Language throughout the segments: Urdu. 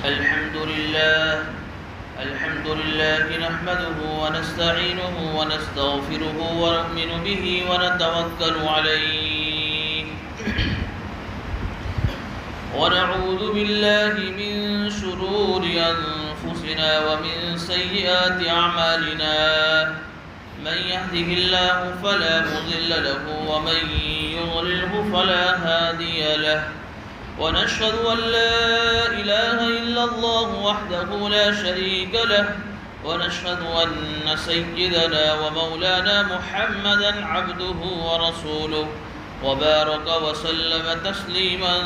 الحمد لله نحمده ونستعينه ونستغفره ونؤمن به ونتوكل عليه ونعوذ بالله من شرور أنفسنا ومن سيئات أعمالنا من يهده الله فلا مضل له ومن يضلله فلا هادي له ونشهد أن لا إله إلا الله وحده لا شريك له ونشهد أن سيدنا ومولانا محمدا عبده ورسوله وبارك وسلم تسليما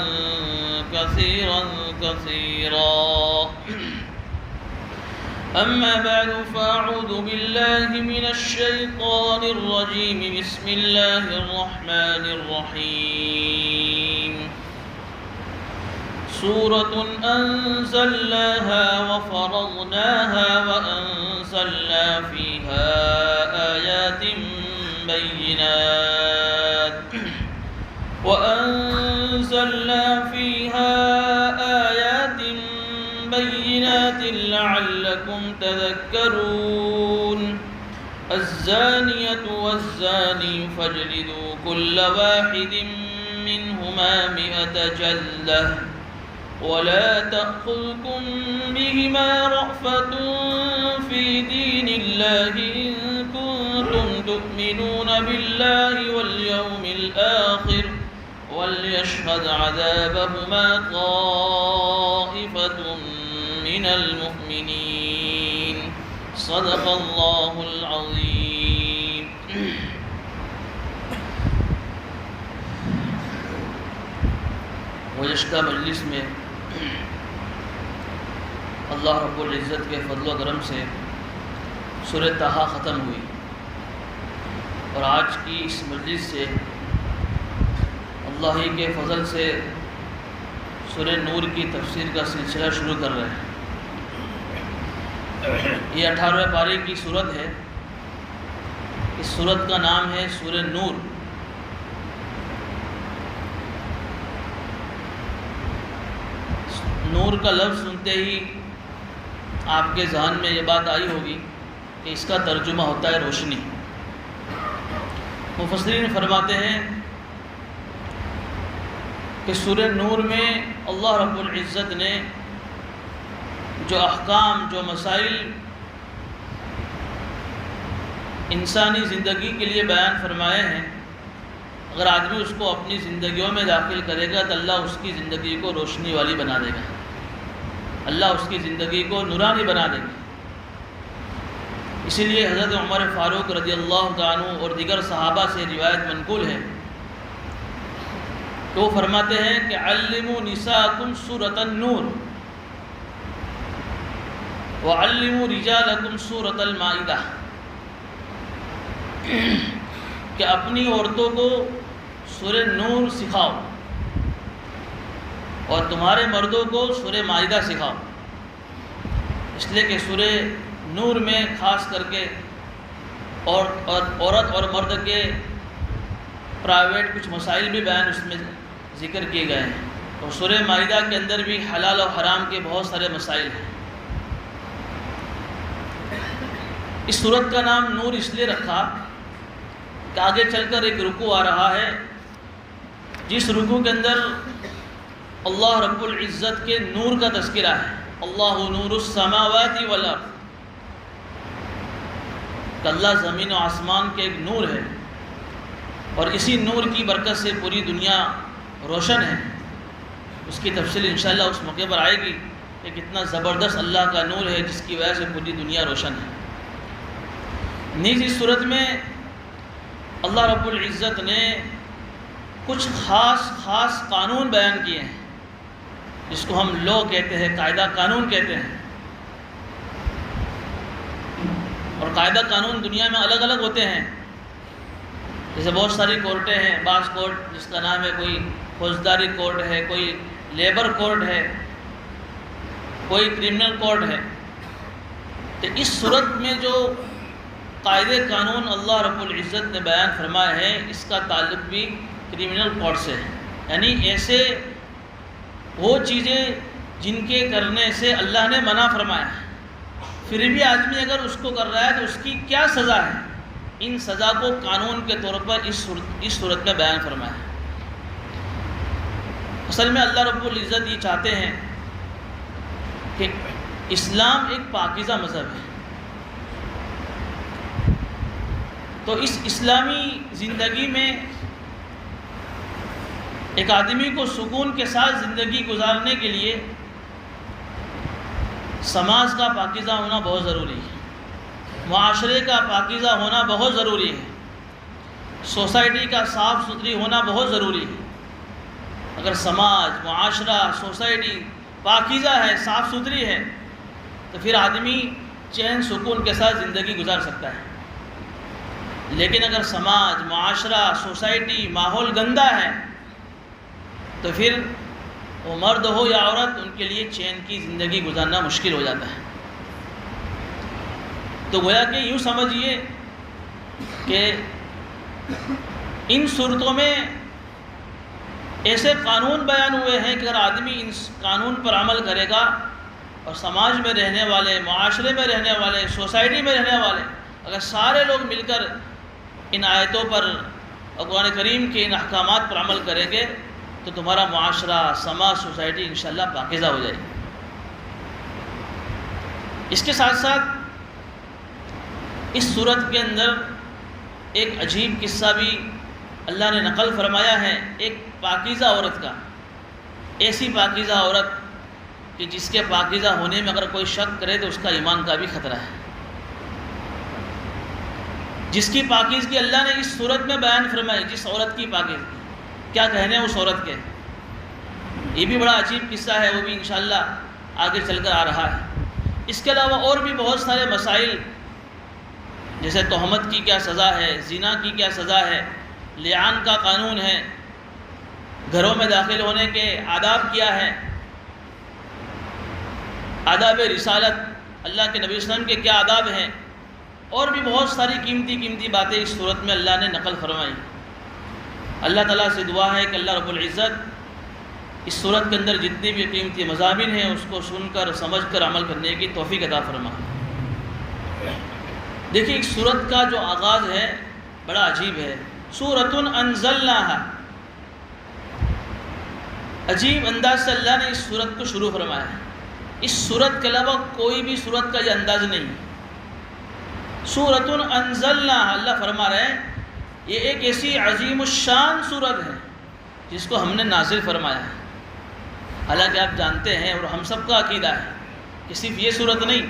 كثيرا أما بعد فأعوذ بالله من الشيطان الرجيم بسم الله الرحمن الرحيم سورة أنزلناها وفرضناها وأنزلنا فيها آيات بينات لعلكم تذكرون الزانية والزاني فاجلدوا كل واحد منهما 100 جلدة ولا تأخذكم بهما رأفة في دين الله إن كنتم تؤمنون بالله واليوم الآخر وليشهد عذابهما طائفة من المؤمنين صدق الله العظيم. گزشتہ مجلس میں اللہ رب العزت کے فضل و کرم سے سورہ طٰہٰ ختم ہوئی اور آج کی اس مجلس سے اللہ ہی کے فضل سے سورہ نور کی تفسیر کا سلسلہ شروع کر رہے ہیں. یہ 18ویں پارے کی سورت ہے. اس سورت کا نام ہے سورہ نور. نور کا لفظ سنتے ہی آپ کے ذہن میں یہ بات آئی ہوگی کہ اس کا ترجمہ ہوتا ہے روشنی. مفسرین فرماتے ہیں کہ سورہ نور میں اللہ رب العزت نے جو احکام، جو مسائل انسانی زندگی کے لیے بیان فرمائے ہیں، اگر آدمی اس کو اپنی زندگیوں میں داخل کرے گا تو اللہ اس کی زندگی کو روشنی والی بنا دے گا، اللہ اس کی زندگی کو نورانی بنا دے گا. اسی لیے حضرت عمر فاروق رضی اللہ تعالیٰ عنہ اور دیگر صحابہ سے روایت منقول ہے تو وہ فرماتے ہیں کہ علموا نساءکم سورۃ النور وعلموا رجالکم سورۃ المائدہ، کہ اپنی عورتوں کو سورہ نور سکھاؤ اور تمہارے مردوں کو سورہ مائدہ سکھاؤ. اس لیے کہ سورہ نور میں خاص کر کے عورت اور مرد کے پرائیویٹ کچھ مسائل بھی بیان اس میں ذکر کیے گئے ہیں، اور سورہ مائدہ کے اندر بھی حلال و حرام کے بہت سارے مسائل ہیں. اس سورت کا نام نور اس لیے رکھا کہ آگے چل کر ایک رکوع آ رہا ہے جس رکوع کے اندر اللہ رب العزت کے نور کا تذکرہ ہے. اللہ نور السماوات والارض، کہ اللہ زمین و آسمان کے ایک نور ہے اور اسی نور کی برکت سے پوری دنیا روشن ہے. اس کی تفصیل انشاءاللہ اس موقع پر آئے گی کہ کتنا زبردست اللہ کا نور ہے جس کی وجہ سے پوری دنیا روشن ہے. نیز اس صورت میں اللہ رب العزت نے کچھ خاص قانون بیان کیے ہیں جس کو ہم لا کہتے ہیں، قاعدہ قانون کہتے ہیں. اور قاعدہ قانون دنیا میں الگ الگ ہوتے ہیں. جیسے بہت ساری کورٹیں ہیں، بعض کورٹ جس کا نام ہے کوئی فوجداری کورٹ ہے، کوئی لیبر کورٹ ہے، کوئی کرمنل کورٹ ہے. تو اس صورت میں جو قاعدے قانون اللہ رب العزت نے بیان فرمائے ہیں اس کا تعلق بھی کرمنل کورٹ سے ہے. یعنی ایسے وہ چیزیں جن کے کرنے سے اللہ نے منع فرمایا ہے، پھر بھی آدمی اگر اس کو کر رہا ہے تو اس کی کیا سزا ہے، ان سزا کو قانون کے طور پر اس صورت میں بیان فرمایا ہے۔ اصل میں اللہ رب العزت یہ چاہتے ہیں کہ اسلام ایک پاکیزہ مذہب ہے، تو اس اسلامی زندگی میں ایک آدمی کو سکون کے ساتھ زندگی گزارنے کے لیے سماج کا پاکیزہ ہونا بہت ضروری ہے، معاشرے کا پاکیزہ ہونا بہت ضروری ہے، سوسائٹی کا صاف ستھری ہونا بہت ضروری ہے۔ اگر سماج، معاشرہ، سوسائٹی پاکیزہ ہے، صاف ستھری ہے، تو پھر آدمی چین سکون کے ساتھ زندگی گزار سکتا ہے۔ لیکن اگر سماج، معاشرہ، سوسائٹی، ماحول گندا ہے تو پھر وہ مرد ہو یا عورت، ان کے لیے چین کی زندگی گزارنا مشکل ہو جاتا ہے۔ تو گویا کہ یوں سمجھیے کہ ان صورتوں میں ایسے قانون بیان ہوئے ہیں کہ اگر آدمی ان قانون پر عمل کرے گا اور سماج میں رہنے والے، معاشرے میں رہنے والے، سوسائٹی میں رہنے والے اگر سارے لوگ مل کر ان آیتوں پر اور قرآن کریم کے ان احکامات پر عمل کریں گے تو تمہارا معاشرہ، سماج، سوسائٹی انشاءاللہ پاکیزہ ہو جائے گی۔ اس کے ساتھ ساتھ اس صورت کے اندر ایک عجیب قصہ بھی اللہ نے نقل فرمایا ہے، ایک پاکیزہ عورت کا، ایسی پاکیزہ عورت کہ جس کے پاکیزہ ہونے میں اگر کوئی شک کرے تو اس کا ایمان کا بھی خطرہ ہے، جس کی پاکیزگی اللہ نے اس صورت میں بیان فرمائی، جس عورت کی پاکیزگی، کیا کہنے اس عورت کے، یہ بھی بڑا عجیب قصہ ہے، وہ بھی انشاءاللہ آگے چل کر آ رہا ہے۔ اس کے علاوہ اور بھی بہت سارے مسائل، جیسے تہمت کی کیا سزا ہے، زنا کی کیا سزا ہے، لعان کا قانون ہے، گھروں میں داخل ہونے کے آداب کیا ہے، آداب رسالت، اللہ کے نبی صلی اللہ علیہ وسلم کے کیا آداب ہیں، اور بھی بہت ساری قیمتی باتیں اس صورت میں اللہ نے نقل فرمائی۔ اللہ تعالیٰ سے دعا ہے کہ اللہ رب العزت اس صورت کے اندر جتنے بھی قیمتی مضامین ہیں اس کو سن کر، سمجھ کر عمل کرنے کی توفیق عطا فرمائے۔ دیکھیے اس صورت کا جو آغاز ہے بڑا عجیب ہے، سورۃ انزلناہا، عجیب انداز سے اللہ نے اس صورت کو شروع فرمایا ہے۔ اس صورت کے علاوہ کوئی بھی صورت کا یہ انداز نہیں۔ سورۃ انزلناہا، اللہ فرما رہے ہیں یہ ایک ایسی عظیم الشان صورت ہے جس کو ہم نے نازل فرمایا ہے۔ حالانکہ آپ جانتے ہیں اور ہم سب کا عقیدہ ہے کہ صرف یہ صورت نہیں،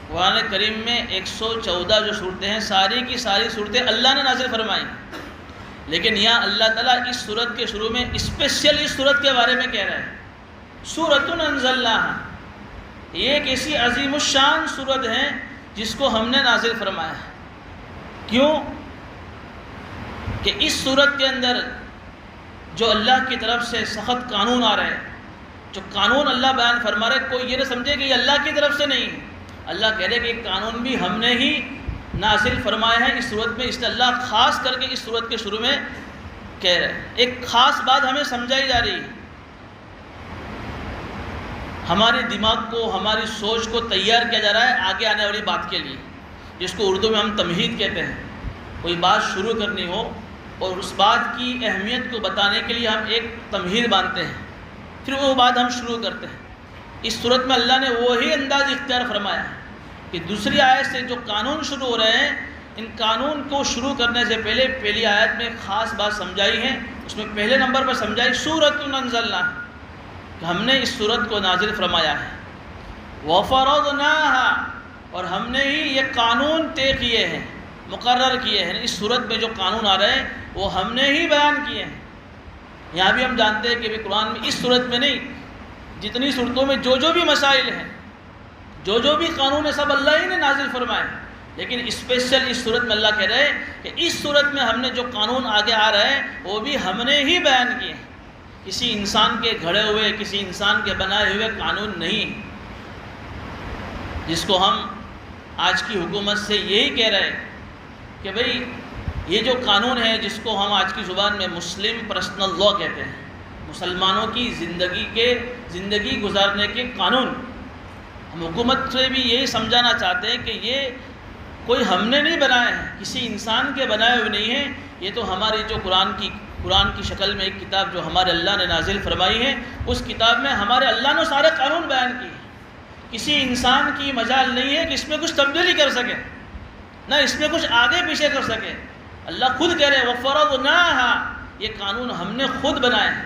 قرآن کریم میں 114 جو صورتیں ہیں ساری کی ساری صورتیں اللہ نے نازل فرمائی، لیکن یہاں اللہ تعالیٰ اس صورت کے شروع میں اسپیشل اس صورت کے بارے میں کہہ رہے ہیں، سورۃ انزلناہا، یہ ایک ایسی عظیم الشان صورت ہے جس کو ہم نے نازل فرمایا ہے۔ کیوں؟ کہ اس صورت کے اندر جو اللہ کی طرف سے سخت قانون آ رہے ہیں، جو قانون اللہ بیان فرما رہے، کوئی یہ نہ سمجھے کہ یہ اللہ کی طرف سے نہیں ہے، اللہ کہہ رہے کہ یہ قانون بھی ہم نے ہی نازل فرمایا ہے اس صورت میں، اس نے اللہ خاص کر کے اس صورت کے شروع میں کہہ رہے ہیں۔ ایک خاص بات ہمیں سمجھائی جا رہی ہے، ہمارے دماغ کو، ہماری سوچ کو تیار کیا جا رہا ہے آگے آنے والی بات کے لیے، جس کو اردو میں ہم تمہید کہتے ہیں۔ کوئی بات شروع کرنی ہو اور اس بات کی اہمیت کو بتانے کے لیے ہم ایک تمہید باندھتے ہیں، پھر وہ بات ہم شروع کرتے ہیں۔ اس صورت میں اللہ نے وہی انداز اختیار فرمایا ہے کہ دوسری آیت سے جو قانون شروع ہو رہے ہیں، ان قانون کو شروع کرنے سے پہلے پہلی آیت میں خاص بات سمجھائی ہے، اس میں پہلے نمبر پر سمجھائی سورۃ انزلناہا، کہ ہم نے اس صورت کو نازل فرمایا ہے، وَفَرَضْنَاهَا، اور ہم نے ہی یہ قانون طے کیے ہیں، مقرر کیے ہیں، اس صورت میں جو قانون آ رہے ہیں وہ ہم نے ہی بیان کیے ہیں۔ یہاں بھی ہم جانتے ہیں کہ قرآن میں اس صورت میں نہیں، جتنی صورتوں میں جو بھی مسائل ہیں، جو بھی قانون ہے، سب اللہ ہی نے نازل فرمائے، لیکن اسپیشل اس صورت میں اللہ کہہ رہے ہیں کہ اس صورت میں ہم نے جو قانون آگے آ رہے ہیں وہ بھی ہم نے ہی بیان کیے ہیں، کسی انسان کے گھڑے ہوئے، کسی انسان کے بنائے ہوئے قانون نہیں، جس کو ہم آج کی حکومت سے یہی کہہ رہے ہیں کہ بھئی یہ جو قانون ہے، جس کو ہم آج کی زبان میں مسلم پرسنل لاء کہتے ہیں، مسلمانوں کی زندگی گزارنے کے قانون. ہم حکومت سے بھی یہی سمجھانا چاہتے ہیں کہ یہ کوئی ہم نے نہیں بنائے ہیں، کسی انسان کے بنائے ہوئے نہیں ہیں. یہ تو ہماری جو قرآن کی شکل میں ایک کتاب جو ہمارے اللہ نے نازل فرمائی ہے، اس کتاب میں ہمارے اللہ نے سارے قانون بیان کیے ہیں. کسی انسان کی مجال نہیں ہے کہ اس میں کچھ تبدیلی کر سکے، نہ اس میں کچھ آگے پیچھے کر سکے. اللہ خود کہہ رہے ہیں وَفَرَضْنَاهَا، یہ قانون ہم نے خود بنائے ہیں.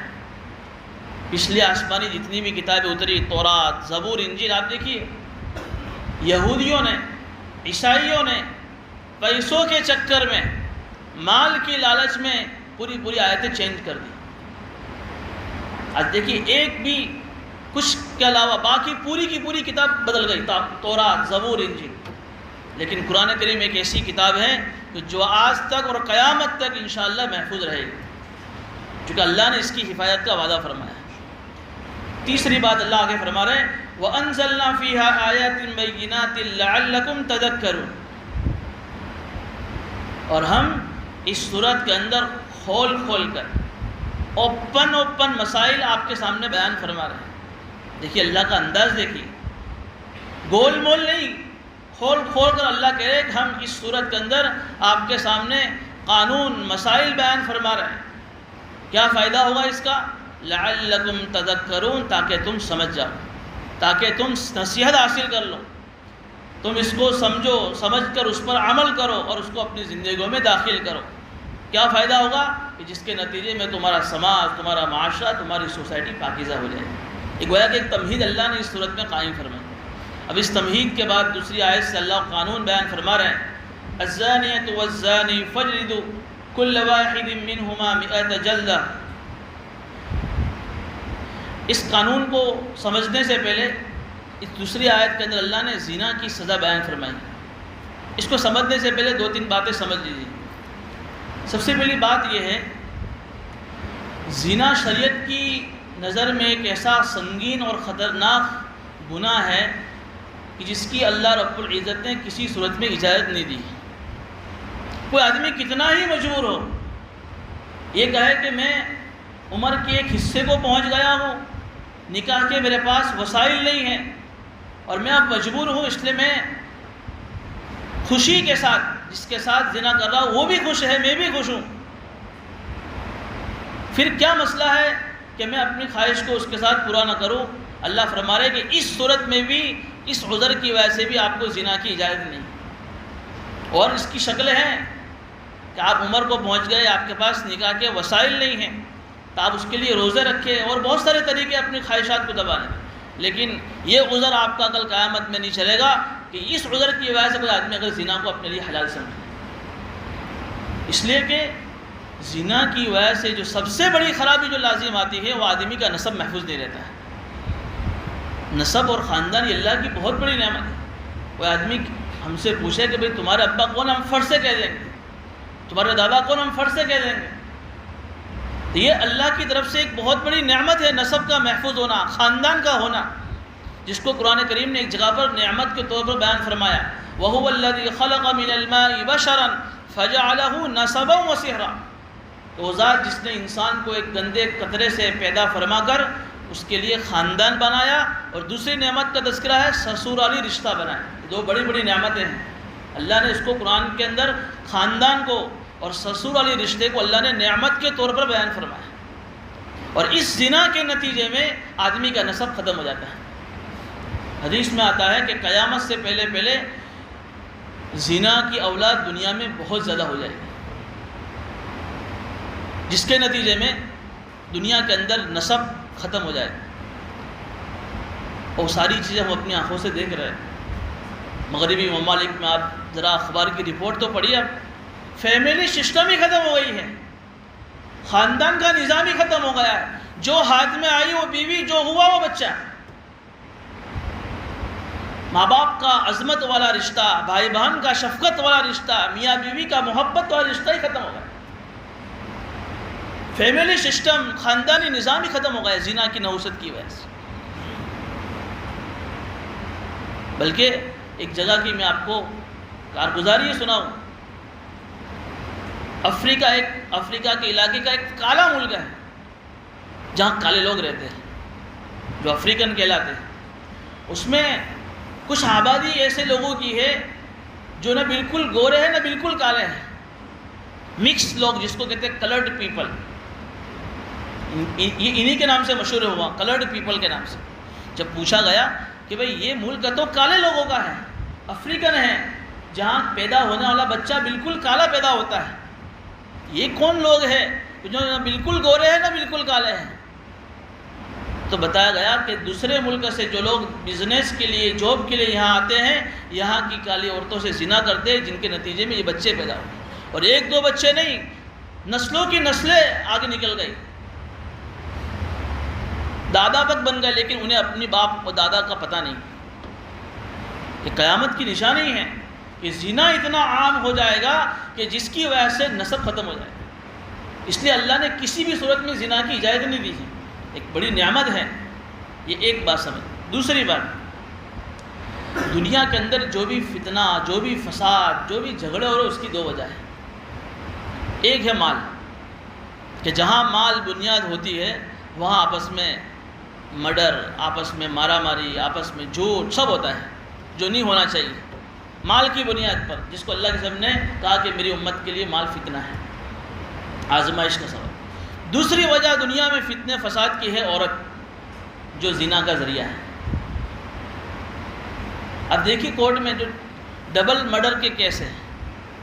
پچھلی آسمانی جتنی بھی کتابیں اتری، تورات، زبور، انجیل، آپ دیکھیے یہودیوں نے، عیسائیوں نے پیسوں کے چکر میں، مال کی لالچ میں پوری آیتیں چینج کر دی. آج دیکھیے ایک بھی کچھ کے علاوہ باقی پوری کی پوری کتاب بدل گئی، تورات، زبور، انجیل. لیکن قرآن کریم ایک ایسی کتاب ہے جو آج تک اور قیامت تک انشاءاللہ محفوظ رہے گی، کیونکہ اللہ نے اس کی حفاظت کا وعدہ فرمایا ہے. تیسری بات اللہ آگے فرما رہے ہیں وَأَنزَلْنَا فِيهَا آيَاتٍ بَيِّنَاتٍ لَعَلَّكُمْ تَذَكَّرُونَ، اور ہم اس صورت کے اندر کھول کر اوپن مسائل آپ کے سامنے بیان فرما رہے ہیں. دیکھیے اللہ کا انداز دیکھیے، گول مول نہیں، کھول کر اللہ کہہ رہے کہ ہم اس صورت کے اندر آپ کے سامنے قانون، مسائل بیان فرما رہے ہیں. کیا فائدہ ہوگا اس کا؟ لعلکم تذکرون، تاکہ تم سمجھ جاؤ، تاکہ تم نصیحت حاصل کر لو، تم اس کو سمجھو، سمجھ کر اس پر عمل کرو اور اس کو اپنی زندگیوں میں داخل کرو. کیا فائدہ ہوگا؟ کہ جس کے نتیجے میں تمہارا سماج، تمہارا معاشرہ، تمہاری سوسائٹی پاکیزہ ہو جائے. گویا کہ ایک تمہید اللہ نے اس صورت میں قائم فرمائی. اب اس تمہید کے بعد دوسری آیت سے اللہ قانون بیان فرما رہے ہیں الزانیۃ والزانی فاجلدوا کل واحد منہما 100 جلدہ. اس قانون کو سمجھنے سے پہلے اس دوسری آیت کے اندر اللہ نے زنا کی سزا بیان فرمائی. اس کو سمجھنے سے پہلے 2-3 باتیں سمجھ لیجیے. سب سے پہلی بات یہ ہے زنا شریعت کی نظر میں ایک ایسا سنگین اور خطرناک گناہ ہے کہ جس کی اللہ رب العزت نے کسی صورت میں اجازت نہیں دی. کوئی آدمی کتنا ہی مجبور ہو، یہ کہے کہ میں عمر کے ایک حصے کو پہنچ گیا ہوں، نکاح کے میرے پاس وسائل نہیں ہیں اور میں اب مجبور ہوں، اس لیے میں خوشی کے ساتھ جس کے ساتھ زنا کر رہا ہوں وہ بھی خوش ہے، میں بھی خوش ہوں. پھر کیا مسئلہ ہے کہ میں اپنی خواہش کو اس کے ساتھ پورا نہ کروں؟ اللہ فرما رہے کہ اس صورت میں بھی، اس عذر کی وجہ سے بھی آپ کو زنا کی اجازت نہیں. اور اس کی شکلیں ہیں کہ آپ عمر کو پہنچ گئے، آپ کے پاس نکاح کے وسائل نہیں ہیں، تو آپ اس کے لیے روزے رکھیں اور بہت سارے طریقے اپنی خواہشات کو دبا لیں. لیکن یہ عذر آپ کا کل قیامت میں نہیں چلے گا کہ اس عذر کی وجہ سے کوئی آدمی اگر زنا کو اپنے لیے حلال سمجھے. اس لیے کہ زنا کی وجہ سے جو سب سے بڑی خرابی جو لازم آتی ہے وہ آدمی کا نسب محفوظ نہیں رہتا ہے. نسب اور خاندان یہ اللہ کی بہت بڑی نعمت ہے. کوئی آدمی ہم سے پوچھے کہ بھئی تمہارے ابا کون، ہم فٹ سے کہہ دیں گے. تمہارے دادا کون، ہم فٹ سے کہہ دیں گے. تو یہ اللہ کی طرف سے ایک بہت بڑی نعمت ہے نسب کا محفوظ ہونا، خاندان کا ہونا، جس کو قرآن کریم نے ایک جگہ پر نعمت کے طور پر بیان فرمایا وَهُوَ الَّذِي خَلَقَ مِنَ الْمَاءِ بَشَرًا فَجَعَلَهُ نَسَبًا وَصِهْرًا. وہ ذات جس نے انسان کو ایک گندے قطرے سے پیدا فرما کر اس کے لیے خاندان بنایا، اور دوسری نعمت کا تذکرہ ہے سسرالی رشتہ بنایا. دو بڑی بڑی نعمتیں ہیں. اللہ نے اس کو قرآن کے اندر خاندان کو اور سسرالی رشتے کو اللہ نے نعمت کے طور پر بیان فرمایا. اور اس زنا کے نتیجے میں آدمی کا نسب ختم ہو جاتا ہے. حدیث میں آتا ہے کہ قیامت سے پہلے زنا کی اولاد دنیا میں بہت زیادہ ہو جائے گی، جس کے نتیجے میں دنیا کے اندر نسب ختم ہو جائے گا. اور ساری چیزیں ہم اپنی آنکھوں سے دیکھ رہے ہیں. مغربی ممالک میں آپ ذرا اخبار کی رپورٹ تو پڑھیے، اب فیملی سسٹم ہی ختم ہو گئی ہے، خاندان کا نظام ہی ختم ہو گیا ہے. جو ہاتھ میں آئی وہ بیوی، جو ہوا وہ بچہ. ماں باپ کا عظمت والا رشتہ، بھائی بہن کا شفقت والا رشتہ، میاں بیوی کا محبت والا رشتہ ہی ختم ہو گیا. فیملی سسٹم، خاندانی نظام ہی ختم ہو گیا زنا کی نحوست کی وجہ سے. بلکہ ایک جگہ کی میں آپ کو کارگزاری سناؤں. افریقہ کے علاقے کا ایک کالا ملک ہے، جہاں کالے لوگ رہتے ہیں جو افریقن کہلاتے ہیں، اس میں کچھ آبادی ایسے لوگوں کی ہے جو نہ بالکل گورے ہیں نہ بالکل کالے ہیں، مکس لوگ جس کو کہتے ہیں کلرڈ پیپل، انہی کے نام سے مشہور ہوا، کلرڈ پیپل کے نام سے۔ جب پوچھا گیا کہ بھئی یہ ملک تو کالے لوگوں کا ہے، افریقن ہے، جہاں پیدا ہونے والا بچہ بالکل کالا پیدا ہوتا ہے، یہ کون لوگ ہیں جو نہ بالکل گورے ہیں نہ بالکل کالے ہیں؟ تو بتایا گیا کہ دوسرے ملک سے جو لوگ بزنس کے لیے، جاب کے لیے یہاں آتے ہیں، یہاں کی کالی عورتوں سے زنا کرتے ہیں، جن کے نتیجے میں یہ بچے پیدا ہوئے، اور ایک دو بچے نہیں، نسلوں کی نسلیں آگے نکل گئی، دادا تک بن گئے، لیکن انہیں اپنی باپ اور دادا کا پتہ نہیں۔ یہ قیامت کی نشانی ہے کہ زنا اتنا عام ہو جائے گا کہ جس کی وجہ سے نسب ختم ہو جائے گا۔ اس لیے اللہ نے کسی بھی صورت میں زنا کی اجازت نہیں دی ہے، ایک بڑی نعمت ہے، یہ ایک بات سمجھ۔ دوسری بات، دنیا کے اندر جو بھی فتنہ، جو بھی فساد، جو بھی جھگڑے ہو رہے اس کی دو وجہ ہے۔ ایک ہے مال، کہ جہاں مال بنیاد ہوتی ہے وہاں آپس میں مرڈر، آپس میں مارا ماری، آپس میں جھوٹ سب ہوتا ہے جو نہیں ہونا چاہیے، مال کی بنیاد پر، جس کو اللہ کے سب نے کہا کہ میری امت کے لیے مال فتنہ ہے، آزمائش کا سبب۔ دوسری وجہ دنیا میں فتنے فساد کی ہے عورت، جو زنا کا ذریعہ ہے۔ اب دیکھیے کورٹ میں جو ڈبل مرڈر کے کیس ہیں،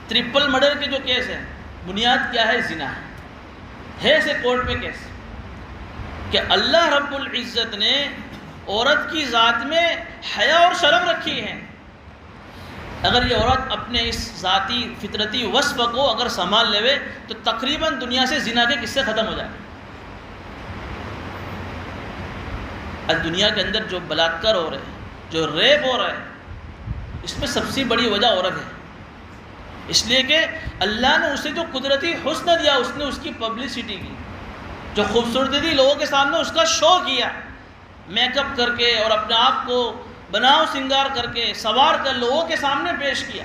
ٹرپل مرڈر کے جو کیس ہیں، بنیاد کیا ہے؟ زنا ہے ایسے کورٹ میں کیس کہ اللہ رب العزت نے عورت کی ذات میں حیا اور شرم رکھی ہے۔ اگر یہ عورت اپنے اس ذاتی فطرتی وصف کو اگر سنبھال لے تو تقریباً دنیا سے زنا کے قصے ختم ہو جائیں۔ آج دنیا کے اندر جو بلاತ್ಕಾರ ہو رہے ہیں، جو ریپ ہو رہا ہے، اس میں سب سے بڑی وجہ عورت ہے، اس لیے کہ اللہ نے اسے جو قدرتی حسن دیا، اس نے اس کی پبلسٹی کی، جو خوبصورتی دی لوگوں کے سامنے اس کا شو کیا، میک اپ کر کے اور اپنے آپ کو بناؤ سنگار کر کے سوار کر لوگوں کے سامنے پیش کیا،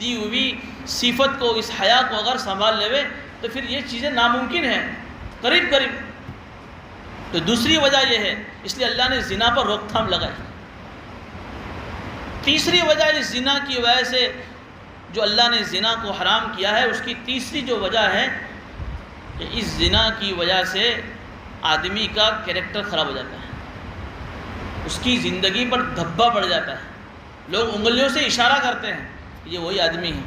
دی ہوئی صفت کو، اس حیا کو اگر سنبھال لے تو پھر یہ چیزیں ناممکن ہیں، قریب قریب۔ تو دوسری وجہ یہ ہے، اس لیے اللہ نے زنا پر روک تھام لگائی۔ تیسری وجہ اس زنا کی وجہ سے، جو اللہ نے زنا کو حرام کیا ہے، اس کی تیسری جو وجہ ہے کہ اس زنا کی وجہ سے آدمی کا کیریکٹر خراب ہو جاتا ہے، اس کی زندگی پر دھبا پڑ جاتا ہے، لوگ انگلیوں سے اشارہ کرتے ہیں یہ وہی آدمی ہے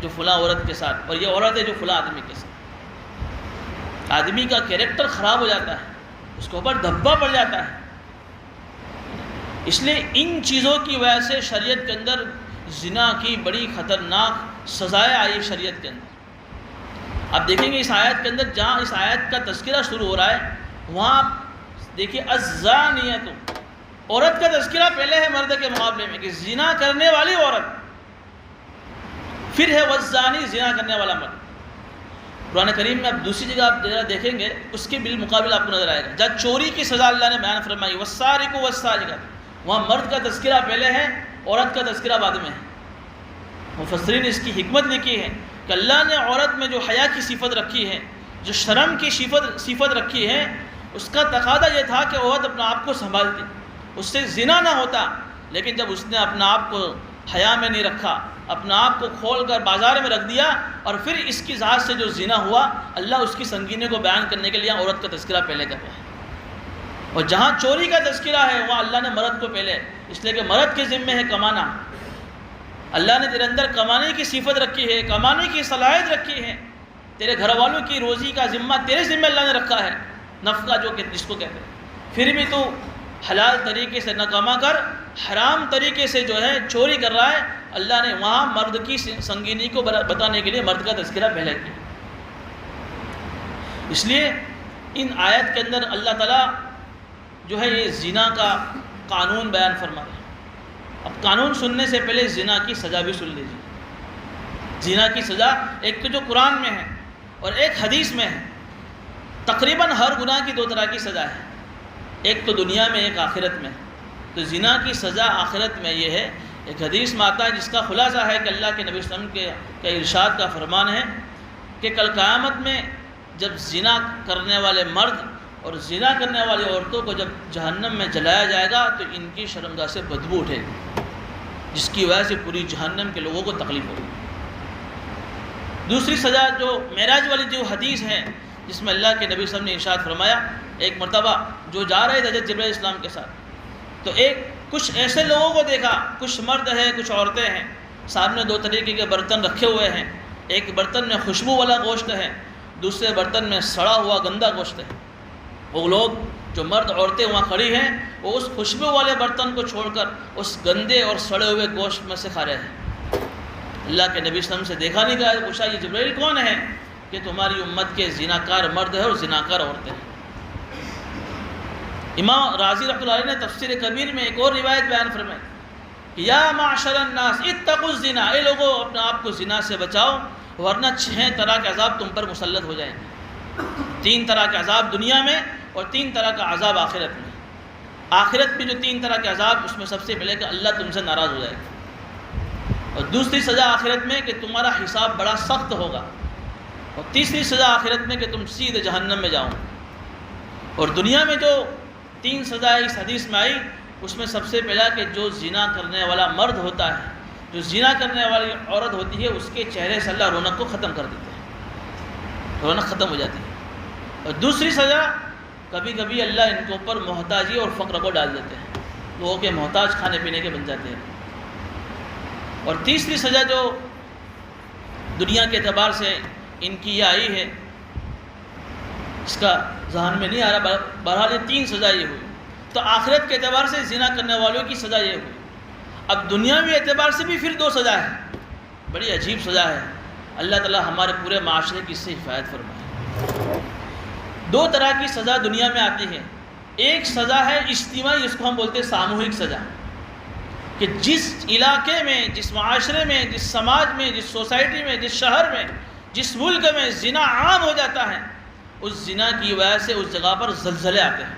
جو فلاں عورت کے ساتھ، اور یہ عورت ہے جو فلاں آدمی کے ساتھ۔ آدمی کا کیریکٹر خراب ہو جاتا ہے، اس کے اوپر دھبا پڑ جاتا ہے۔ اس لیے ان چیزوں کی وجہ سے شریعت کے اندر زنا کی بڑی خطرناک سزائیں آئی شریعت کے اندر۔ اب دیکھیں گے اس آیت کے اندر، جہاں اس آیت کا تذکرہ شروع ہو رہا ہے، وہاں دیکھیے الزانیۃ، عورت کا تذکرہ پہلے ہے مرد کے مقابلے میں کہ زنا کرنے والی عورت، پھر ہے والزانی، زنا کرنے والا مرد۔ قرآن کریم میں اب دوسری جگہ آپ دیکھیں گے، اس کے بالمقابل آپ کو نظر آئے گا، جہاں چوری کی سزا اللہ نے بیان فرمائی والسارق والسارقۃ، وہاں مرد کا تذکرہ پہلے ہے، عورت کا تذکرہ بعد میں ہے۔ مفسرین نے اس کی حکمت لکھی ہے کہ اللہ نے عورت میں جو حیا کی صفت رکھی ہے، جو شرم کی صفت رکھی ہے، اس کا تقاضا یہ تھا کہ عورت اپنا آپ کو سنبھالتی، اس سے زنا نہ ہوتا، لیکن جب اس نے اپنا آپ کو حیا میں نہیں رکھا، اپنا آپ کو کھول کر بازار میں رکھ دیا، اور پھر اس کی ذات سے جو زنا ہوا، اللہ اس کی سنگینی کو بیان کرنے کے لیے عورت کا تذکرہ پہلے کر رہا ہے۔ اور جہاں چوری کا تذکرہ ہے وہاں اللہ نے مرد کو پہلے، اس لیے کہ مرد کے ذمے ہے کمانا، اللہ نے تیرے اندر کمانے کی صفت رکھی ہے، کمانے کی صلاحیت رکھی ہے، تیرے گھر والوں کی روزی کا ذمہ تیرے ذمہ اللہ نے رکھا ہے، نفقہ جس کو کہتے ہیں، پھر بھی تو حلال طریقے سے نہ کما کر حرام طریقے سے جو ہے چوری کر رہا ہے۔ اللہ نے وہاں مرد کی سنگینی کو بتانے کے لیے مرد کا تذکرہ پہلے کیا۔ اس لیے ان آیت کے اندر اللہ تعالیٰ جو ہے یہ زنا کا قانون بیان فرما رہے ہیں۔ اب قانون سننے سے پہلے زنا کی سزا بھی سن لیجیے۔ زنا کی سزا ایک تو جو قرآن میں ہے اور ایک حدیث میں ہے، تقریباً ہر گناہ کی دو طرح کی سزا ہے، ایک تو دنیا میں، ایک آخرت میں۔ تو زنا کی سزا آخرت میں یہ ہے ایک حدیث میں آتا ہے جس کا خلاصہ ہے کہ اللہ کے نبی صلی اللہ علیہ وسلم کے ارشاد کا فرمان ہے کہ کل قیامت میں جب زنا کرنے والے مرد اور زنا کرنے والی عورتوں کو جب جہنم میں جلایا جائے گا تو ان کی شرمگاہ سے بدبو اٹھے گی، جس کی وجہ سے پوری جہنم کے لوگوں کو تکلیف ہوگی۔ دوسری سزا جو معراج والی جو حدیث ہے جس میں اللہ کے نبی صلی اللہ علیہ وسلم نے ارشاد فرمایا، ایک مرتبہ جو جا رہے تھے حضرت جبرائیل علیہ السلام کے ساتھ، تو کچھ ایسے لوگوں کو دیکھا، کچھ مرد ہیں کچھ عورتیں ہیں، سامنے دو طریقے کے برتن رکھے ہوئے ہیں، ایک برتن میں خوشبو والا گوشت ہے، دوسرے برتن میں سڑا ہوا گندا گوشت ہے۔ وہ لوگ جو مرد عورتیں وہاں کھڑی ہیں وہ اس خوشبو والے برتن کو چھوڑ کر اس گندے اور سڑے ہوئے گوشت میں سے کھا رہے ہیں۔ اللہ کے نبی صلی اللہ علیہ وسلم سے دیکھا نہیں گیا، پوچھا یہ جبرائیل کون ہے؟ کہ تمہاری امت کے زناکار مرد ہے اور زناکار عورتیں ہیں۔ امام رازی رحمۃ اللہ علیہ نے تفسیر کبیر میں ایک اور روایت بیان فرمائی کہ یا معشر الناس اتقوا الزنا، اے لوگوں اپنے آپ کو زنا سے بچاؤ ورنہ 6 طرح کے عذاب تم پر مسلط ہو جائیں گے۔ 3 طرح کے عذاب دنیا میں اور 3 طرح کا عذاب آخرت میں۔ آخرت میں جو 3 طرح کے عذاب، اس میں سب سے پہلے کہ اللہ تم سے ناراض ہو جائے گا، اور دوسری سزا آخرت میں کہ تمہارا حساب بڑا سخت ہوگا، اور تیسری سزا آخرت میں کہ تم سیدھے جہنم میں جاؤ۔ اور دنیا میں جو 3 سزائیں اس حدیث میں آئی، اس میں سب سے پہلا کہ جو زنا کرنے والا مرد ہوتا ہے، جو زنا کرنے والی عورت ہوتی ہے، اس کے چہرے سے اللہ رونق کو ختم کر دیتے ہیں، رونق ختم ہو جاتی ہے۔ اور دوسری سزا کبھی کبھی اللہ ان کے اوپر محتاجی اور فقر کو ڈال دیتے ہیں، لوگوں کے محتاج کھانے پینے کے بن جاتے ہیں۔ اور تیسری سزا جو دنیا کے اعتبار سے ان کی یہ آئی ہے، اس کا ذہن میں نہیں آ رہا، بہرحال یہ 3 سزا یہ ہوئی۔ تو آخرت کے اعتبار سے زنا کرنے والوں کی سزا یہ ہوئی۔ اب دنیاوی اعتبار سے بھی پھر 2 سزا ہے، بڑی عجیب سزا ہے۔ اللہ تعالیٰ ہمارے پورے معاشرے کی اس سے حفاظت فرمائے۔ 2 طرح کی سزا دنیا میں آتی ہے۔ ایک سزا ہے اجتماعی، جس کو ہم بولتے ہیں ساموہک سزا، کہ جس علاقے میں، جس معاشرے میں، جس سماج میں، جس سوسائٹی میں، جس شہر میں، جس ملک میں زنا عام ہو جاتا ہے، اس زنا کی وجہ سے اس جگہ پر زلزلے آتے ہیں،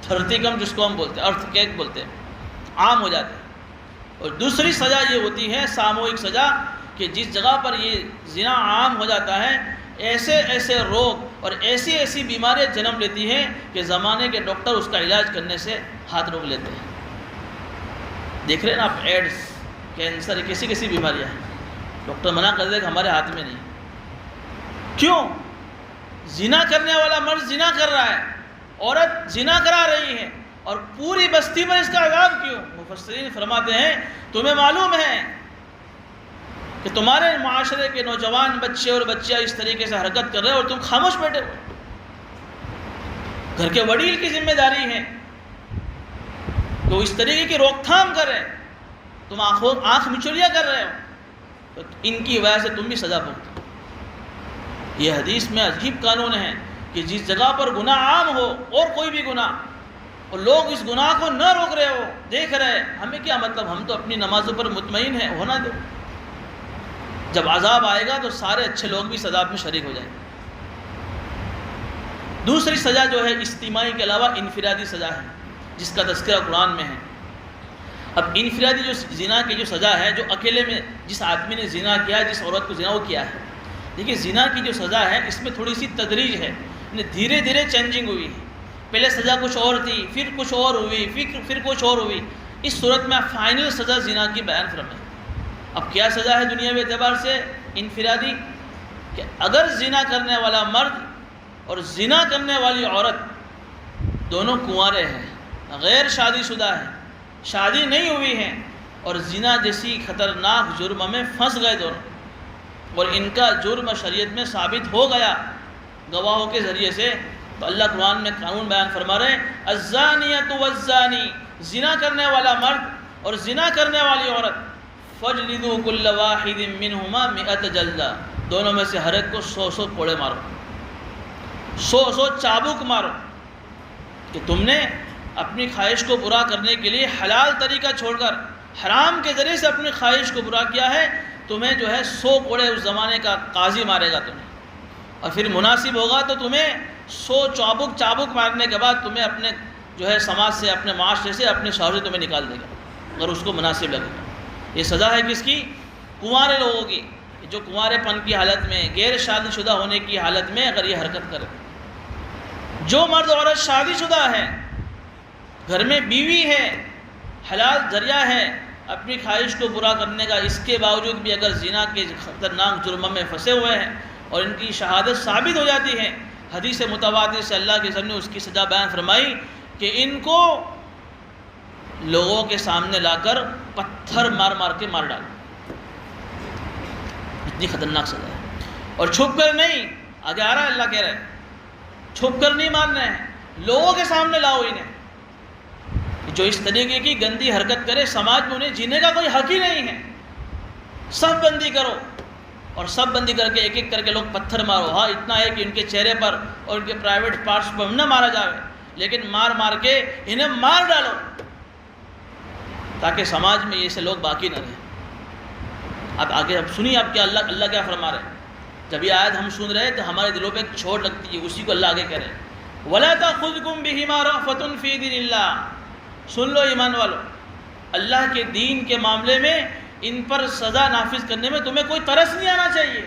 دھرتیکمپ جس کو ہم بولتے ہیں، ارتھ کویک بولتے ہیں، عام ہو جاتے ہیں۔ اور دوسری سزا یہ ہوتی ہے ساموہک سزا، کہ جس جگہ پر یہ زنا عام ہو جاتا ہے، ایسے ایسے روگ اور ایسی ایسی بیماریاں جنم لیتی ہیں کہ زمانے کے ڈاکٹر اس کا علاج کرنے سے ہاتھ روک لیتے ہیں۔ دیکھ رہے ہیں نا آپ، ایڈس، کینسر، کیسی کیسی بیماریاں ہیں، ڈاکٹر منع کر دے کہ ہمارے ہاتھ میں نہیں۔ کیوں؟ زنا کرنے والا مرد زنا کر رہا ہے، عورت زنا کرا رہی ہے، اور پوری بستی پر اس کا عذاب کیوں؟ مفسرین فرماتے ہیں تمہیں معلوم ہے کہ تمہارے معاشرے کے نوجوان بچے اور بچیاں اس طریقے سے حرکت کر رہے ہیں اور تم خاموش بیٹھے ہو۔ گھر کے وڈیل کی ذمہ داری ہے تو اس طریقے کی روک تھام کر رہے، تم آنکھ مچولیاں کر رہے ہو، تو ان کی وجہ سے تم بھی سزا بھگتو۔ یہ حدیث میں عجیب قانون ہے کہ جس جگہ پر گناہ عام ہو، اور کوئی بھی گناہ، اور لوگ اس گناہ کو نہ روک رہے ہو، دیکھ رہے، ہمیں کیا مطلب، ہم تو اپنی نمازوں پر مطمئن ہیں، ہونا دو۔ جب عذاب آئے گا تو سارے اچھے لوگ بھی اس عذاب میں شریک ہو جائیں گے۔ دوسری سزا جو ہے اجتماعی کے علاوہ انفرادی سزا ہے، جس کا تذکرہ قرآن میں ہے۔ اب انفرادی جو زنا کی جو سزا ہے، جو اکیلے میں جس آدمی نے زنا کیا ہے، جس عورت کو زنا وہ کیا ہے، دیکھیے زنا کی جو سزا ہے اس میں تھوڑی سی تدریج ہے، دھیرے دھیرے چینجنگ ہوئی ہے۔ پہلے سزا کچھ اور تھی، پھر کچھ اور ہوئی، پھر کچھ اور ہوئی۔ اس صورت میں فائنل سزا زنا کی بیان فرمائیں۔ اب کیا سزا ہے دنیاوی اعتبار سے انفرادی؟ کہ اگر زنا کرنے والا مرد اور زنا کرنے والی عورت دونوں کنوارے ہیں، غیر شادی شدہ ہیں، شادی نہیں ہوئی ہیں، اور زنا جیسی خطرناک جرم میں پھنس گئے دونوں، اور ان کا جرم شریعت میں ثابت ہو گیا گواہوں کے ذریعے سے، تو اللہ قرآن میں قانون بیان فرما رہے ہیں الزانیۃ والزانی، زنا کرنے والا مرد اور زنا کرنے والی عورت، فجلدوا کل واحد منہما 100 جلدہ، دونوں میں سے ہر ایک کو 100 کوڑے مارو، 100 چابک مارو، کہ تم نے اپنی خواہش کو برا کرنے کے لیے حلال طریقہ چھوڑ کر حرام کے ذریعے سے اپنی خواہش کو برا کیا ہے، تمہیں جو ہے 100 کوڑے اس زمانے کا قاضی مارے گا تمہیں، اور پھر مناسب ہوگا تو تمہیں 100 چابک مارنے کے بعد تمہیں اپنے جو ہے سماج سے، اپنے معاشرے سے، اپنے شوہر سے تمہیں نکال دے گا، اگر اس کو مناسب لگے گا۔ یہ سزا ہے کس کی؟ کنوارے لوگوں کی، جو کنوارے پن کی حالت میں، غیر شادی شدہ ہونے کی حالت میں اگر یہ حرکت کرے۔ جو مرد عورت شادی شدہ ہے، گھر میں بیوی ہے، حلال ذریعہ ہے اپنی خواہش کو برا کرنے کا، اس کے باوجود بھی اگر زنا کے خطرناک جرم میں پھنسے ہوئے ہیں اور ان کی شہادت ثابت ہو جاتی ہے، حدیث متواتر سے اللہ کے رسول نے اس کی سزا بیان فرمائی کہ ان کو لوگوں کے سامنے لا کر پتھر مار مار کے مار ڈالو۔ اتنی خطرناک سزا ہے، اور چھپ کر نہیں، آگے آ رہا ہے اللہ کہہ رہا ہے چھپ کر نہیں مارنا ہے، لوگوں کے سامنے لاؤ انہیں۔ جو اس طریقے کی گندی حرکت کرے، سماج میں انہیں جینے کا کوئی حق ہی نہیں ہے۔ سب بندی کرو، اور سب بندی کر کے ایک ایک کر کے لوگ پتھر مارو۔ ہاں اتنا ہے کہ ان کے چہرے پر اور ان کے پرائیویٹ پارٹس پر نہ مارا جائے، لیکن مار مار کے انہیں مار ڈالو تاکہ سماج میں ایسے لوگ باقی نہ رہیں۔ اب آگے اب سنیے آپ کیا اللہ کیا فرما رہے ہیں۔ جب یہ آیت ہم سن رہے تو ہمارے دلوں پہ ایک چوٹ لگتی ہے، اسی کو اللہ آگے کہہ رہے ہیں وَلَا تَأْخُذْكُمْ بِهِمَا رَأْفَةٌ فِي دِينِ اللَّهِ۔ سن لو ایمان والو، اللہ کے دین کے معاملے میں ان پر سزا نافذ کرنے میں تمہیں کوئی ترس نہیں آنا چاہیے۔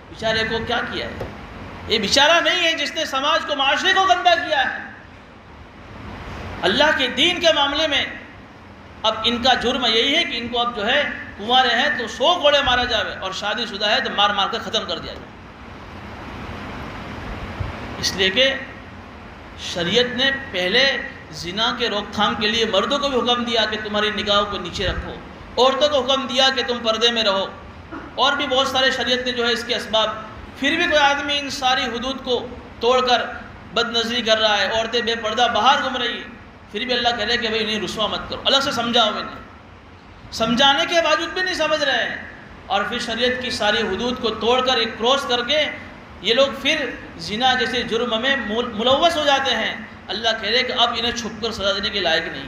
بیچارے کو کیا کیا ہے؟ یہ بیچارہ نہیں ہے جس نے سماج کو، معاشرے کو گندہ کیا ہے۔ اللہ کے دین کے معاملے میں اب ان کا جرم یہی ہے کہ ان کو اب جو ہے کنوارے ہیں تو 100 کوڑے مارا جائے، اور شادی شدہ ہے تو مار مار کر ختم کر دیا جائے۔ اس لیے کہ شریعت نے پہلے زنا کے روک تھام کے لیے مردوں کو بھی حکم دیا کہ تمہاری نگاہوں کو نیچے رکھو، عورتوں کو حکم دیا کہ تم پردے میں رہو، اور بھی بہت سارے شریعت نے جو ہے اس کے اسباب۔ پھر بھی کوئی آدمی ان ساری حدود کو توڑ کر بد نظری کر رہا ہے، عورتیں بے پردہ باہر گھوم رہی ہیں، پھر بھی اللہ کہہ رہے کہ بھئی انہیں رسوا مت کرو، الگ سے سمجھاؤ انہیں۔ سمجھانے کے باوجود بھی نہیں سمجھ رہے ہیں، اور پھر شریعت کی ساری حدود کو توڑ کر ایک کراس کر کے یہ لوگ پھر زنا جیسے جرم میں ملوث ہو جاتے ہیں۔ اللہ کہہ رہے کہ اب انہیں چھپ کر سزا دینے کے لائق نہیں،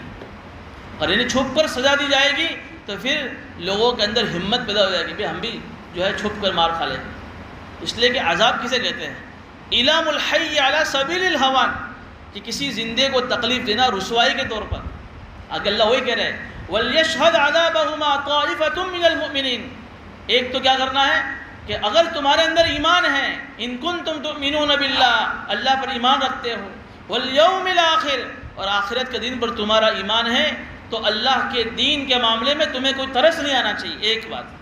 اور انہیں چھپ کر سزا دی جائے گی تو پھر لوگوں کے اندر ہمت پیدا ہو جائے گی، ہم بھی جو ہے چھپ کر مار کھا لیں گے۔ اس لیے کہ عذاب کسے کہتے ہیں؟ اِلَامُ الْحَيِّ عَلَى سَبِيلِ الْهَوَانِ، کہ کسی زندے کو تکلیف دینا رسوائی کے طور پر۔ آگے اللہ وہی کہہ رہے ہیں وَلْيَشْهَدْ عَذَابَهُمَا طَائِفَةٌ مِّنَ الْمُؤْمِنِينَ۔ ایک تو کیا کرنا ہے کہ اگر تمہارے اندر ایمان ہے، ان کنتم تؤمنون باللہ، اللہ پر ایمان رکھتے ہو، واليوم الآخر، اور آخرت کے دن پر تمہارا ایمان ہے، تو اللہ کے دین کے معاملے میں تمہیں کوئی ترس نہیں آنا چاہیے۔ ایک بات۔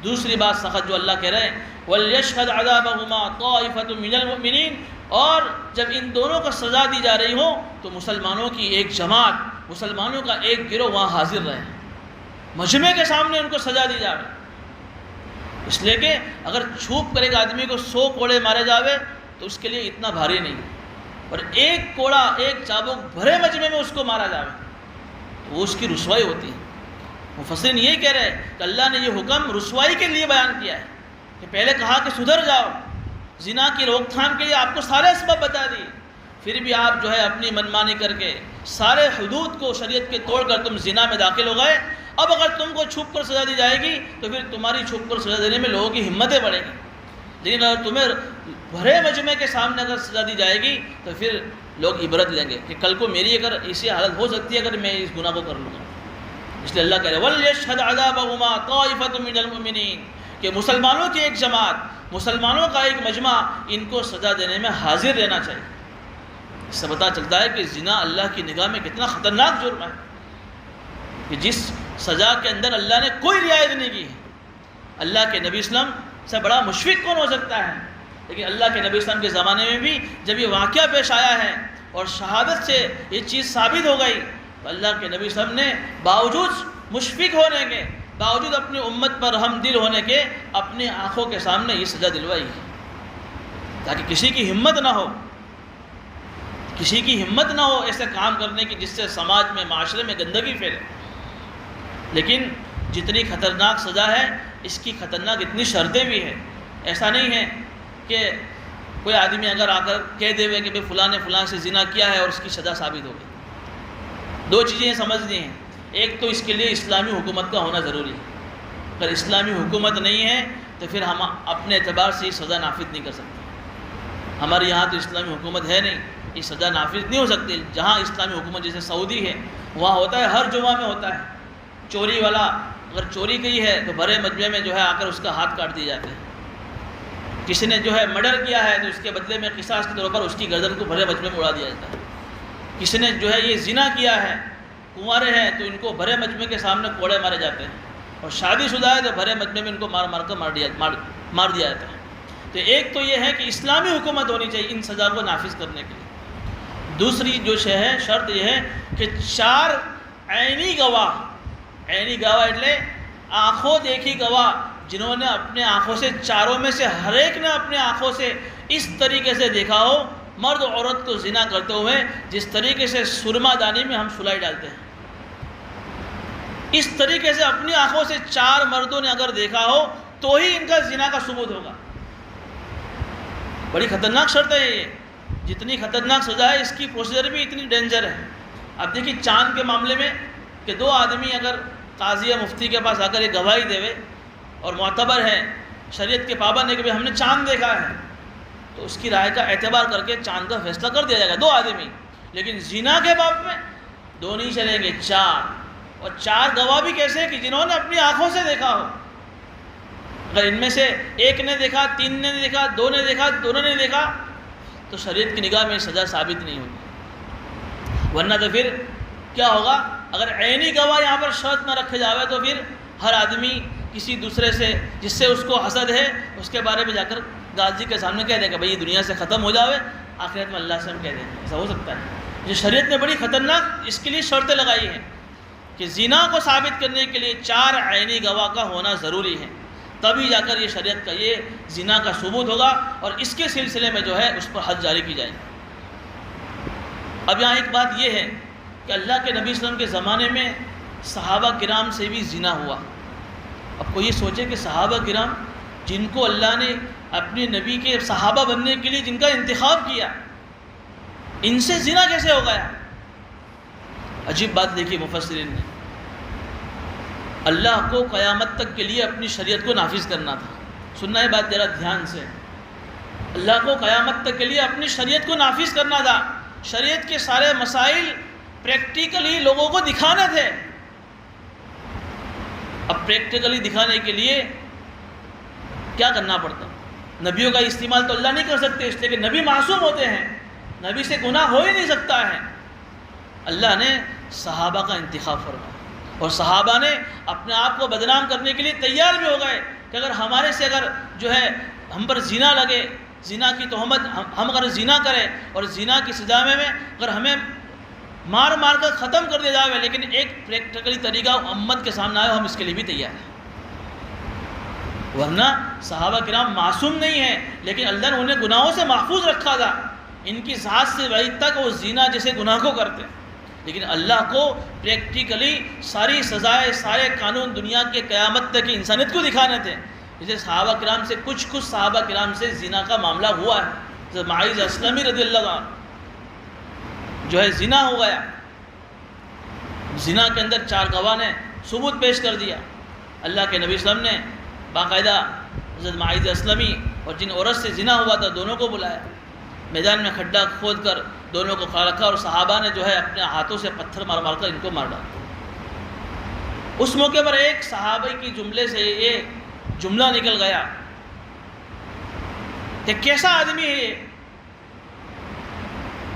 دوسری بات سخت جو اللہ کہہ رہے ہیں وَلْيَشْهَدْ عَذَابَهُمَا طَائِفَةٌ مِّنَ الْمُؤْمِنِينَ، اور جب ان دونوں کو سزا دی جا رہی ہو تو مسلمانوں کی ایک جماعت، مسلمانوں کا ایک گروہ وہاں حاضر رہے، مجمع کے سامنے ان کو سزا دی جاوے۔ اس لیے کہ اگر چھوپ کر ایک آدمی کو 100 کوڑے مارے جاوے تو اس کے لیے اتنا بھاری نہیں، اور ایک کوڑا، ایک چابک بھرے مجمع میں اس کو مارا جاوے تو وہ اس کی رسوائی ہوتی ہے۔ مفسرین یہی کہہ رہے ہیں کہ اللہ نے یہ حکم رسوائی کے لیے بیان کیا ہے، کہ پہلے کہا کہ سدھر جاؤ، زنا کی روک تھام کے لیے آپ کو سارے اسباب بتا دیے، پھر بھی آپ جو ہے اپنی منمانی کر کے سارے حدود کو شریعت کے توڑ کر تم زنا میں داخل ہو گئے۔ اب اگر تم کو چھپ کر سزا دی جائے گی تو پھر تمہاری چھپ کر سزا دینے میں لوگوں کی ہمتیں بڑھیں گی، لیکن اگر تمہیں بھرے مجمع کے سامنے اگر سزا دی جائے گی تو پھر لوگ عبرت لیں گے کہ کل کو میری اگر ایسی حالت ہو سکتی ہے اگر میں اس گناہ کو کر لوں گا۔ اس لیے اللہ کہہ رہے وَلْيَشْهَدْ عَذَابَهُمَا طَائِفَةٌ مِّنَ الْمُؤْمِنِينَ، کہ مسلمانوں کی ایک جماعت، مسلمانوں کا ایک مجمع ان کو سزا دینے میں حاضر رہنا چاہیے۔ اس سے پتہ چلتا ہے کہ زنا اللہ کی نگاہ میں کتنا خطرناک جرم ہے، کہ جس سزا کے اندر اللہ نے کوئی رعایت نہیں کی ہے۔ اللہ کے نبی اسلام سے بڑا مشفق کون ہو سکتا ہے؟ لیکن اللہ کے نبی اسلام کے زمانے میں بھی جب یہ واقعہ پیش آیا ہے اور شہادت سے یہ چیز ثابت ہو گئی تو اللہ کے نبی اسلام نے باوجود مشفق ہونے کے، باوجود اپنی امت پر رحم دل ہونے کے، اپنی آنکھوں کے سامنے یہ سزا دلوائی تاکہ کسی کی ہمت نہ ہو، کسی کی ہمت نہ ہو ایسے کام کرنے کی جس سے سماج میں، معاشرے میں گندگی پھیلے۔ لیکن جتنی خطرناک سزا ہے اس کی خطرناک اتنی شرطیں بھی ہیں۔ ایسا نہیں ہے کہ کوئی آدمی اگر آ کر کہہ دے کہ بھئی فلاں نے فلاں سے زنا کیا ہے اور اس کی سزا ثابت ہو گئی۔ دو چیزیں سمجھنی ہیں، ایک تو اس کے لیے اسلامی حکومت کا ہونا ضروری ہے، اگر اسلامی حکومت نہیں ہے تو پھر ہم اپنے اعتبار سے یہ سزا نافذ نہیں کر سکتے۔ ہمارے یہاں تو اسلامی حکومت ہے نہیں، یہ سزا نافذ نہیں ہو سکتی۔ جہاں اسلامی حکومت جیسے سعودی ہے وہاں ہوتا ہے، ہر جمعہ میں ہوتا ہے، چوری والا اگر چوری کی ہے تو بھرے مجمع میں جو ہے آ کر اس کا ہاتھ کاٹ دیے جاتے ہیں. کسی نے جو ہے مرڈر کیا ہے تو اس کے بدلے میں قصاص کے طور پر اس کی گردن کو بھرے مجمع میں اڑا دیا جاتا ہے. کسی نے جو ہے یہ زنا کیا ہے، کنوارے ہیں تو ان کو بھرے مجمع کے سامنے کوڑے مارے جاتے ہیں، اور شادی شدہ ہے تو بھرے مجمع میں ان کو مار دیا جاتا ہے. تو ایک تو یہ ہے کہ اسلامی حکومت ہونی چاہیے ان سزا کو نافذ کرنے کے لیے. دوسری جو شرط یہ ہے کہ 4 عینی گواہ اٹلے آنکھوں دیکھی گواہ، جنہوں نے اپنے آنکھوں سے، چاروں میں سے ہر ایک نے اپنے آنکھوں سے اس طریقے سے دیکھا ہو مرد عورت کو زنا کرتے ہوئے جس طریقے سے سرما دانی میں ہم سلائی ڈالتے ہیں، اس طریقے سے اپنی آنکھوں سے 4 مردوں نے اگر دیکھا ہو تو ہی ان کا زنا کا ثبوت ہوگا. بڑی خطرناک شرط ہے یہ. جتنی خطرناک سزا ہے اس کی پروسیجر بھی اتنی ڈینجر ہے. اب دیکھیے چاند کے معاملے میں کہ 2 آدمی اگر قاضی یا مفتی کے پاس آ کر ایک گواہی دے اور معتبر ہے، شریعت کے پابند ہے کہ ہم نے چاند دیکھا ہے، تو اس کی رائے کا اعتبار کر کے چاند کا فیصلہ کر دیا جائے گا 2 آدمی. لیکن زنا کے باب میں 2 نہیں چلیں گے، 4. اور 4 گواہ بھی کیسے کہ جنہوں نے اپنی آنکھوں سے دیکھا ہو. اگر ان میں سے ایک نے دیکھا، 3 نے دیکھا، 2 نے دیکھا، دونوں نے دیکھا، تو شریعت کی نگاہ میں سزا ثابت نہیں ہوگی. ورنہ تو پھر کیا ہوگا؟ اگر عینی گواہ یہاں پر شرط نہ رکھے جاوے تو پھر ہر آدمی کسی دوسرے سے جس سے اس کو حسد ہے اس کے بارے میں جا کر غازی کے سامنے کہہ دے گا بھئی یہ دنیا سے ختم ہو جاوے، آخرت میں اللہ سے ہم کہہ دیں گے. ایسا ہو سکتا ہے. جو شریعت نے بڑی خطرناک اس کے لیے شرطیں لگائی ہیں کہ زنا کو ثابت کرنے کے لیے 4 عینی گواہ کا ہونا ضروری ہے، تبھی جا کر یہ شریعت کا یہ زنا کا ثبوت ہوگا اور اس کے سلسلے میں جو ہے اس پر حد جاری کی جائے گی. اب یہاں ایک بات یہ ہے کہ اللہ کے نبی صلی اللہ علیہ وسلم کے زمانے میں صحابہ کرام سے بھی زنا ہوا. اب کوئی یہ سوچے کہ صحابہ کرام جن کو اللہ نے اپنے نبی کے صحابہ بننے کے لیے جن کا انتخاب کیا، ان سے زنا کیسے ہو گیا؟ عجیب بات دیکھیے مفسرین نے. اللہ کو قیامت تک کے لیے اپنی شریعت کو نافذ کرنا تھا. سننا ہے بات ذرا دھیان سے. اللہ کو قیامت تک کے لیے اپنی شریعت کو نافذ کرنا تھا. شریعت کے سارے مسائل پریکٹیکلی لوگوں کو دکھانے تھے. اب پریکٹیکلی دکھانے کے لیے کیا کرنا پڑتا؟ نبیوں کا استعمال تو اللہ نہیں کر سکتے، اس لیے کہ نبی معصوم ہوتے ہیں، نبی سے گناہ ہو ہی نہیں سکتا ہے. اللہ نے صحابہ کا انتخاب فرمایا اور صحابہ نے اپنے آپ کو بدنام کرنے کے لیے تیار بھی ہو گئے کہ اگر ہمارے سے اگر جو ہے ہم پر زنا لگے، زنا کی تہمت، ہم اگر زنا کریں اور زنا کی سزا میں اگر ہمیں مار کر ختم کر دیا جائے، لیکن ایک پریکٹیکلی طریقہ امت کے سامنے آئے، ہم اس کے لیے بھی تیار ہیں. ورنہ صحابہ کرام معصوم نہیں ہیں، لیکن اللہ نے انہیں گناہوں سے محفوظ رکھا تھا. ان کی ذات سے وحید تک وہ زنا جیسے گناہ کو کرتے، لیکن اللہ کو پریکٹیکلی ساری سزائیں، سارے قانون دنیا کے قیامت تک کی انسانیت کو دکھانے تھے. جیسے صحابہ کرام سے کچھ صحابہ کرام سے زنا کا معاملہ ہوا ہے. جیسے معاذ اسلمی رضی اللہ عنہ جو ہے زنا ہو گیا. زنا کے اندر 4 گواہ نے ثبوت پیش کر دیا. اللہ کے نبی صلی اللہ علیہ وسلم نے باقاعدہ حضرت معاذ اسلمی اور جن عورت سے زنا ہوا تھا دونوں کو بلایا، میدان میں کھڈا کھود کر دونوں کو کھڑا رکھا اور صحابہ نے جو ہے اپنے ہاتھوں سے پتھر مار کر ان کو مار ڈالا. اس موقع پر ایک صحابی کی جملے سے یہ جملہ نکل گیا کہ کیسا آدمی ہے یہ.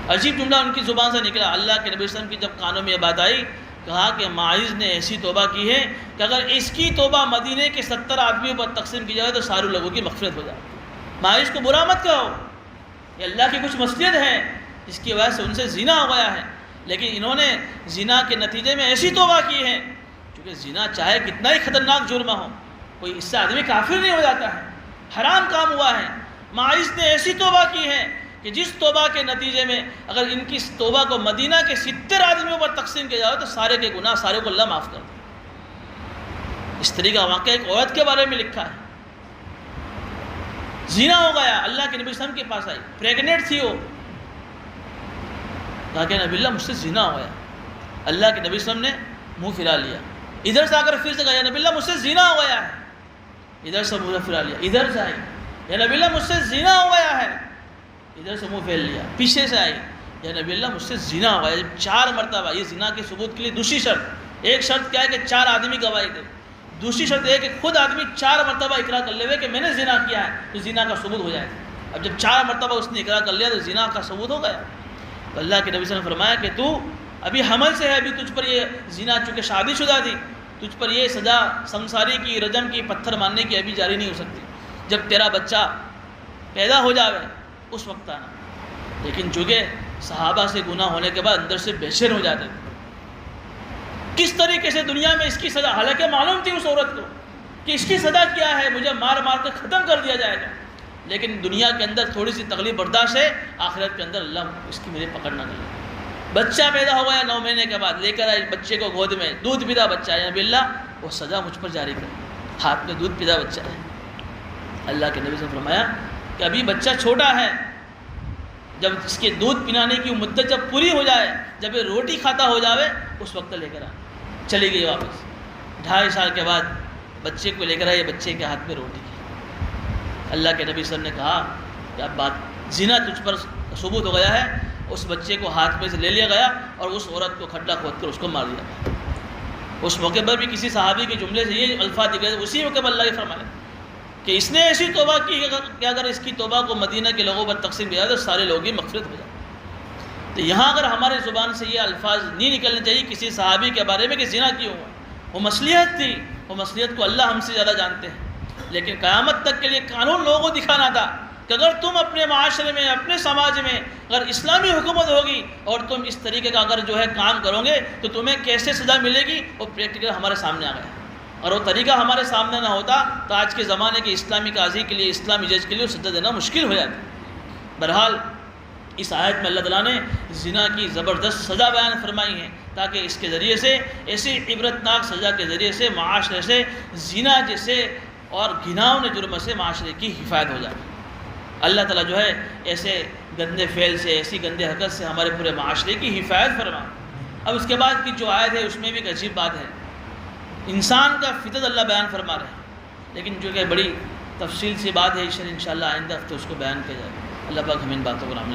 عجیب جملہ ان کی زبان سے نکلا. اللہ کے نبی صلی اللہ علیہ وسلم کی جب کانوں میں یہ بات آئی، کہا کہ معاذ نے ایسی توبہ کی ہے کہ اگر اس کی توبہ مدینے کے 70 آدمیوں پر تقسیم کی جائے تو سارے لوگوں کی مغفرت ہو جائے. معاذ کو برا مت کہو، یہ اللہ کی کچھ مصلحت ہے جس کی وجہ سے ان سے زنا ہو گیا ہے، لیکن انہوں نے زنا کے نتیجے میں ایسی توبہ کی ہے. کیونکہ زنا چاہے کتنا ہی خطرناک جرم ہو، کوئی اس سے آدمی کافر نہیں ہو جاتا ہے، حرام کام ہوا ہے. معاذ نے ایسی توبہ کی ہے کہ جس توبہ کے نتیجے میں اگر ان کی توبہ کو مدینہ کے 70 آدمیوں پر تقسیم کیا جائے تو سارے کے گناہ سارے کو اللہ معاف کر دے. اس طریقہ واقعہ ایک عورت کے بارے میں لکھا ہے. زنا ہو گیا، اللہ کے نبی صلی اللہ علیہ وسلم کے پاس آئی، پریگننٹ تھی وہ. کہا کہ نبی اللہ مجھ سے زنا ہو گیا. اللہ کے نبی صلی اللہ علیہ وسلم نے منہ پھرا لیا. ادھر سے آ کر پھر سے کہا یا نبی اللہ مجھ سے زنا ہو گیا ہے. ادھر سے منہ پھرا لیا. ادھر سے آئی یا نبی اللہ مجھ سے زنا ہو گیا ہے. ادھر سے منہ پھیر لیا. پیچھے سے آئی یا نبی اللہ مجھ سے زنا ہو گیا. 4 مرتبہ. یہ زنا کے ثبوت کے لیے دوسری شرط. ایک شرط کیا ہے کہ 4 آدمی گواہی دے. دوسری شرط یہ کہ خود آدمی 4 مرتبہ اقرار کر لے کہ میں نے زنا کیا ہے تو زنا کا ثبوت ہو جائے. اب جب 4 مرتبہ اس نے اقرار کر لیا تو زنا کا ثبوت ہو گیا. تو اللہ کے نبی صلی اللہ علیہ وسلم نے فرمایا کہ تو ابھی حمل سے ہے, ابھی تجھ پر یہ زنا چونکہ شادی شدہ تھی, تجھ پر یہ سزا سمساری کی, رجم کی, پتھر مارنے کی ابھی جاری نہیں ہو سکتی. جب تیرا بچہ پیدا ہو جاوے اس وقت آنا. لیکن چونکہ صحابہ سے گناہ ہونے کے بعد اندر سے بے چین ہو جاتے تھے. کس طریقے سے دنیا میں اس کی سزا, حالانکہ معلوم تھی اس عورت کو کہ اس کی سزا کیا ہے, مجھے مار مار کر ختم کر دیا جائے گا, لیکن دنیا کے اندر تھوڑی سی تکلیف برداشت ہے, آخرت کے اندر اللہ اس کی مجھے پکڑ نہ کرے. بچہ پیدا ہو گیا 9 مہینے کے بعد, لے کر آئے بچے کو گود میں, دودھ پیتا بچہ ہے, نبی اللہ وہ سزا مجھ پر جاری کر, ہاتھ میں دودھ پیتا بچہ ہے. اللہ کے نبی سے فرمایا کہ ابھی بچہ چھوٹا ہے, جب اس کے دودھ پلانے کی مدت جب پوری ہو جائے, جب یہ روٹی کھاتا ہو جاوے اس وقت لے کر آ. چلی گئی واپس. 2.5 سال کے بعد بچے کو لے کر آئے, بچے کے ہاتھ میں روٹی. اللہ کے نبی صلی اللہ علیہ وسلم نے کہا کہ اب بات زنا تجھ پر ثبوت ہو گیا ہے. اس بچے کو ہاتھ میں سے لے لیا گیا اور اس عورت کو کھڈا کھود کر اس کو مار دیا. اس موقع پر بھی کسی صحابی کے جملے سے یہ الفاظ نکلے, اسی موقع پر اللہ نے فرمایا کہ اس نے ایسی توبہ کی کہ اگر اس کی توبہ کو مدینہ کے لوگوں پر تقسیم کیا تو سارے لوگ ہی مغفرت ہو جائیں. تو یہاں اگر ہمارے زبان سے یہ الفاظ نہیں نکلنے چاہیے کسی صحابی کے بارے میں کہ زنا کیوں ہوا, وہ مصلحت تھی, وہ مصلحت کو اللہ ہم سے زیادہ جانتے ہیں. لیکن قیامت تک کے لیے قانون لوگوں کو دکھانا تھا کہ اگر تم اپنے معاشرے میں, اپنے سماج میں اگر اسلامی حکومت ہوگی اور تم اس طریقے کا اگر جو ہے کام کرو گے تو تمہیں کیسے سزا ملے گی, وہ پریکٹیکل ہمارے سامنے آ گیا. اور وہ طریقہ ہمارے سامنے نہ ہوتا تو آج کے زمانے کے اسلامی قاضی کے لیے, اسلامی جج کے لیے سزا دینا مشکل ہو جاتا. بہرحال اس آیت میں اللہ تعالیٰ نے زنا کی زبردست سزا بیان فرمائی ہے تاکہ اس کے ذریعے سے, ایسی عبرتناک سزا کے ذریعے سے معاشرے سے زنا جیسے اور گھناؤنے جرم سے معاشرے کی حفاظت ہو جائے. اللہ تعالیٰ جو ہے ایسے گندے فعل سے, ایسی گندے حرکت سے ہمارے پورے معاشرے کی حفاظت فرمائے. اب اس کے بعد کی جو آیت ہے اس میں بھی ایک عجیب بات ہے. انسان کا فطرت اللہ بیان فرما رہے ہیں, لیکن جو کہ بڑی تفصیل سے بات ہے, انشاءاللہ آئندہ ہفتے اس کو بیان کیا جائے. اللہ پاک ہمیں ان باتوں کو عمل